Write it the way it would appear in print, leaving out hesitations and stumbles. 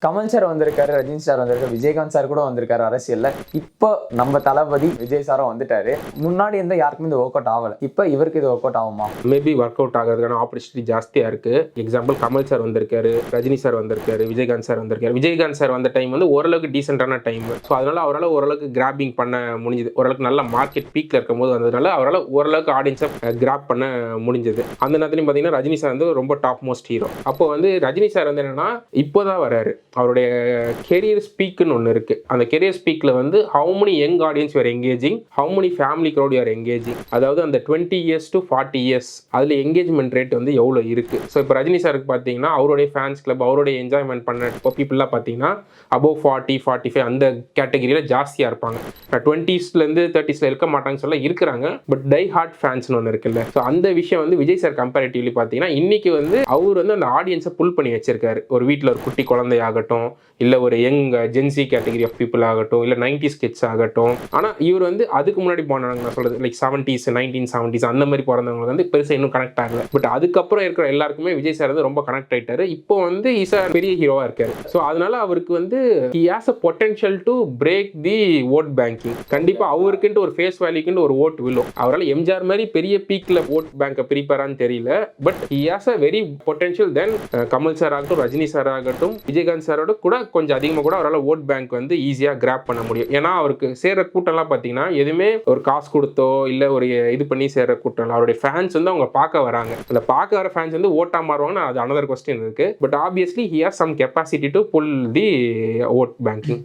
Kamal sir வந்திருக்காரு, Rajini sir வந்திருக்காரு, Vijayakanth sir கூட வந்திருக்காரு அரசியல்ல. இப்போ நம்ம தளபதி விஜய் சாரும் வந்துட்டாரு. முன்னாடி இருந்த யாருக்குமே இது ஒர்க் அவுட் ஆகல. இப்போ இவருக்கு இது ஒர்க் அவுட் ஆகுமா? மேபி ஒர்க் அவுட் ஆகிறதுக்கான ஆப்பர்ச்சுனிட்டி ஜாஸ்தியா இருக்கு. எக்ஸாம்பிள் கமல் சார் வந்திருக்காரு, ரஜினி சார் வந்திருக்காரு, விஜயகாந்த் சார் வந்திருக்காரு. விஜயகாந்த் சார் வந்த டைம் வந்து ஓரளவுக்கு டீசென்டான டைம். ஸோ அதனால அவரால் ஓரளவுக்கு கிராபிங் பண்ண முடிஞ்சது. ஓரளவுக்கு நல்ல மார்க்கெட் பீக்ல இருக்கும் போது வந்ததுனால அவரால் ஓரளவுக்கு ஆடியன்ஸை கிராப் பண்ண முடிஞ்சது. அந்த நேரத்துலையும் பார்த்தீங்கன்னா ரஜினி சார் வந்து ரொம்ப டாப் மோஸ்ட் ஹீரோ. அப்போ வந்து ரஜினி சார் வந்து என்னன்னா இப்போதான் வராரு. அவருடைய கெரியர் ஸ்பீக்னு ஒன்று இருக்கு. அந்த கெரியர் ஸ்பீக்ல வந்து how many young audience you are engaging, how many family crowd you are engaging, அதாவது அந்த 20 years to 40 years அதில் எங்கேஜ்மெண்ட் ரேட் வந்து எவ்வளோ இருக்கு. ஸோ இப்போ ரஜினி சாருக்கு பார்த்தீங்கன்னா அவருடைய ஃபேன்ஸ் கிளப், அவருடைய என்ஜாய்மெண்ட் பண்ண பீப்புளாக பார்த்தீங்கன்னா அபவ் 40, 45 அந்த கேட்டகரியில் ஜாஸ்தியாக இருப்பாங்க. 20sலேருந்து 30s இருக்க மாட்டாங்கன்னு சொல்ல இருக்கிறாங்க. பட் டை ஹார்ட் ஃபேன்ஸ்னு ஒன்று இருக்குல்ல. ஸோ அந்த விஷயம் வந்து விஜய் சார் கம்பேரிட்டிவ்லி பார்த்தீங்கன்னா இன்னைக்கு வந்து அவர் வந்து அந்த ஆடியன்ஸை புல் பண்ணி வச்சிருக்காரு. ஒரு வீட்டில் ஒரு குட்டி குழந்தையாகட்டும், இல்லை ஒரு young Gen Z category of people ஆகட்டும், இல்லை 90s கிட்ஸ் ஆகட்டும். ஆனால் இவர் வந்து அதுக்கு முன்னாடி போனாங்க, நான் சொல்றது லைக் 70s 1970s அந்த மாதிரி பிறந்தவங்க வந்து பெருசாக இன்னும் கனெக்ட் ஆகல. பட் அதுக்கப்புறம் இருக்கிற எல்லாருக்குமே விஜய் சார் வந்து ரொம்ப கனெக்ட் ஆயிட்டாரு. இப்போ வந்து ஈசார் பெரிய ஹீரோவா இருக்காரு. ஸோ அதனால அவருக்கு வந்து he has a potential to break the vote banking. கண்டிப்பா அவருக்குன்ட்டு ஒரு ஃபேஸ் வேல்யூக்குன்னு ஒரு ஓட் விழும். அவரால் எம்ஜிஆர் மாதிரி பெரிய பீக்ல ஓட் பேங்கை பிரிப்பாரான்னு தெரியல. But he has a very potential than Kamal sir ஆகட்டும், ரஜினி சார் ஆகட்டும், விஜயகாந்த் சாரோட கூட கொஞ்சம் அதிகமாக கூட அவரால் ஓட் பேங்க் வந்து ஈஸியாக கிராப் பண்ண முடியும். ஏன்னா அவருக்கு சேர்ற கூட்டம்லாம் பார்த்தீங்கன்னா எதுவுமே ஒரு காசு கொடுத்தோ இல்லை ஒரு இது பண்ணி சேர்ற கூட்டம். அவருடைய ஃபேன்ஸ் வந்து அவங்க பார்க்க வராங்க. அந்த பார்க்க வர ஃபேன்ஸ் வந்து ஓட்டா மாறுவாங்கன்னா அது அனதர் கொஸ்டின் இருக்கு. But obviously he has some capacity to pull the vote banking.